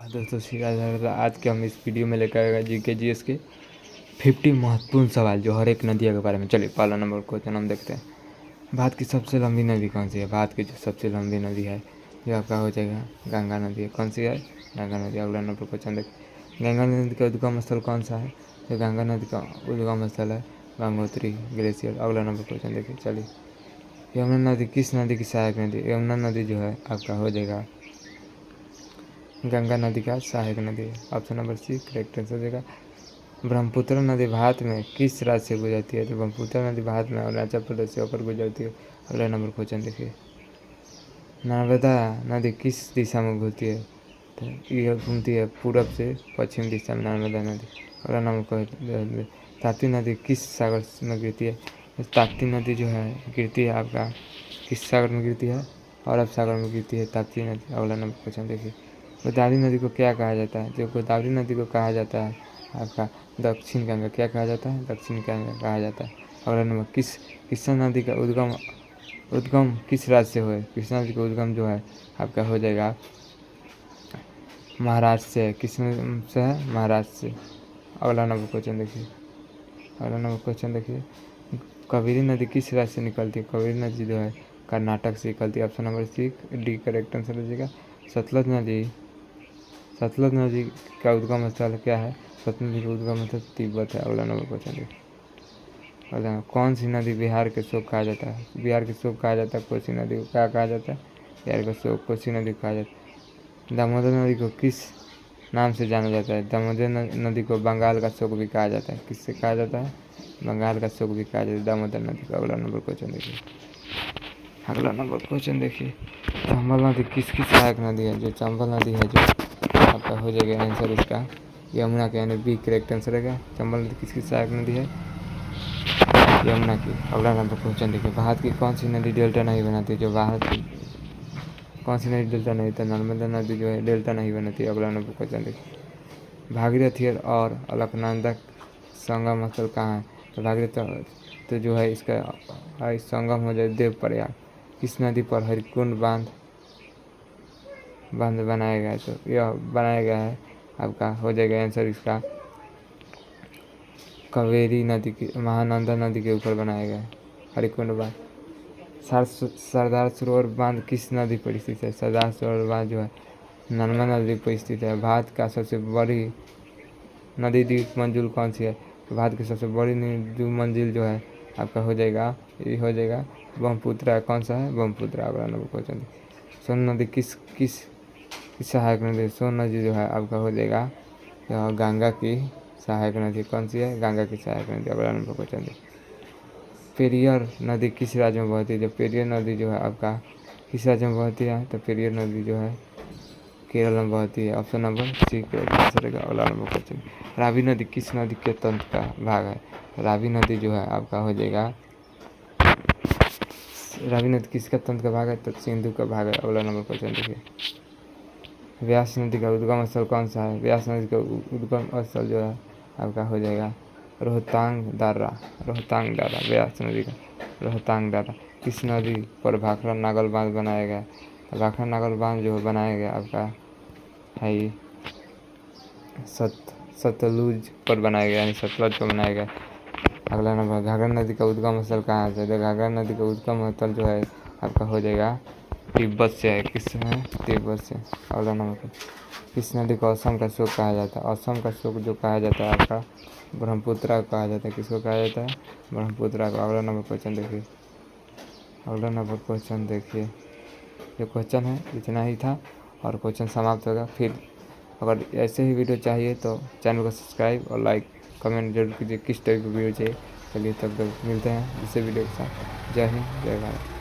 दोस्तों आज के हम इस वीडियो में लेकर आएगा जीके जीएस के 50 महत्वपूर्ण सवाल जो हर एक नदियों के बारे में। चलिए पहला नंबर क्वेश्चन हम देखते हैं। भारत की सबसे लंबी नदी कौन सी है? भारत की जो सबसे लंबी नदी है जो आपका हो जाएगा गंगा नदी है। कौन सी है? गंगा नदी। अगला नंबर क्वेश्चन देखिए। गंगा नदी का उद्गम स्थल कौन सा है? जो गंगा नदी का उद्गम स्थल है गंगोत्री ग्लेशियर। अगला नंबर क्वेश्चन देखिए। चलिए यमुना नदी किस नदी की सहायक नदी? यमुना नदी जो है आपका हो जाएगा गंगा नदी का सहायक नदी है। Option number C correct answer देगा। ब्रह्मपुत्र नदी भारत में किस राज्य से गुजरती है? तो ब्रह्मपुत्र नदी भारत में अरुणाचल प्रदेश से होकर गुजरती है। अगला नंबर क्वेश्चन देखिए। नर्मदा नदी किस दिशा में घूमती है? तो यह घूमती है पूरब से पश्चिम दिशा में नर्मदा नदी। अगला नंबर क्वेश्चन। ताप्ती नदी किस सागर में गिरती है? ताप्ती नदी जो है गिरती है आपका किस सागर में गिरती है? अरब सागर में गिरती है ताप्ती नदी। अगला नंबर क्वेश्चन देखिए। गोदावरी नदी को क्या कहा जाता है? जो गोदावरी नदी को कहा जाता है आपका दक्षिण गंगा। क्या कहा जाता है? दक्षिण गंगा कहा जाता है। अगला नंबर कृष्णा नदी का उद्गम किस राज्य से हुआ? कृष्णा नदी का उद्गम जो है आपका हो जाएगा महाराष्ट्र से। किस से है? महाराष्ट्र से। अगला नंबर क्वेश्चन देखिए। कावेरी नदी किस राज्य से निकलती है? कावेरी नदी जो है कर्नाटक से निकलती है। Option number C D correct answer हो जाएगा। सतलज नदी का उद्गम स्थल क्या है? सतलज नदी का उद्गम स्थल तिब्बत है। अगला नंबर क्वेश्चन देखिए। अगला कौन सी नदी बिहार के शोक कहा जाता है? बिहार के शोक कहा जाता है कोसी नदी को। क्या कहा जाता है? बिहार का शोक कोसी नदी को कहा जाता है। दामोदर नदी को किस नाम से जाना जाता है? दामोदर नदी को बंगाल का शोक भी कहा जाता है। किससे कहा जाता है? बंगाल का शोक भी कहा जाता है दामोदर नदी को। अगला नंबर क्वेश्चन देखिए। चंबल नदी किसकी सहायक नदी है? जो चंबल नदी है जो आपका हो जाएगा आंसर इसका यमुना के, यानी बी करेक्ट आंसर रहेगा। चंबल नदी किसकी सहायक नदी है? यमुना की। अगला नंबर क्वेश्चन देखिए। भारत की कौन सी नदी डेल्टा नहीं बनाती? जो भारत की कौन सी नदी डेल्टा नहीं? तो नर्मदा नदी जो है डेल्टा नहीं बनाती। अगला नंबर क्वेश्चन देखिए। भागीरथी और अलकनंदा संगम स्थल कहाँ है? तो भागीरथी तो जो है इसका संगम हो जाए देवप्रयाग। किस नदी पर हरिकुंड बांध बनाया गया है? तो यह बनाया गया है आपका हो जाएगा आंसर इसका कावेरी नदी की महानंदा नदी के ऊपर बनाया गया है हरिकुंड बांध। सरदार सरोवर बांध किस नदी पर स्थित है? सरदार सरोवर बांध जो है नर्मदा नदी पर स्थित है। भारत का सबसे बड़ी नदी द्वीप मंजिल कौन सी है? तो भारत की सबसे बड़ी द्वीप मंजिल जो है आपका हो जाएगा ये हो जाएगा ब्रह्मपुत्र। कौन सा है? ब्रह्मपुत्र। अगला नंबर क्वेश्चन। सोन नदी किस सहायक नदी? सोन नदी जो है आपका हो जाएगा गंगा की सहायक नदी। कौन सी है? गंगा की सहायक नदी। अगला नंबर क्वेश्चन। पेरियर नदी किस राज्य में बहती है? जो पेरियर नदी जो है आपका किस राज्य में बहती है? तो पेरियर नदी जो है केरल में बहती है। Option number C correct answer रहेगा। अगला नंबर क्वेश्चन। रावी नदी किस नदी के तंत्र का भाग है? रावी नदी जो है आपका हो जाएगा रावी नदी किसका तंत्र का भाग है? तो सिंधु का भाग है। अगला नंबर क्वेश्चन देखिए। व्यास नदी का उद्गम स्थल कौन सा है? व्यास नदी का उद्गम स्थल जो है आपका हो जाएगा रोहतांग दर्रा। व्यास नदी का रोहतांग दर्रा। किस नदी पर भाखड़ा नागल बांध बनाया गया? तो भाखड़ा नागल बांध जो बनाया गया आपका है ये सतलुज पर बनाया गया, यानी सतलज पर बनाया गया। अगला नंबर घाघरा नदी का उद्गम स्थल कहाँ से? तो घाघरा नदी का उद्गम स्थल जो है आपका हो जाएगा तिब्बत से है। किस में? तिब्बत से। अगला नंबर किस नदी को असम का शोक कहा जाता है? असम का शोक जो कहा जाता है आपका ब्रह्मपुत्र को कहा जाता है। किसको कहा जाता है? ब्रह्मपुत्र को। अगला नंबर क्वेश्चन देखिए। जो क्वेश्चन है इतना ही था और क्वेश्चन समाप्त होगा। फिर अगर ऐसे ही वीडियो चाहिए तो चैनल को सब्सक्राइब और लाइक कमेंट जरूर कीजिए किस टाइप की वीडियो चाहिए। चलिए तब तक मिलते हैं दूसरे वीडियो के साथ। जय हिंद जय भारत।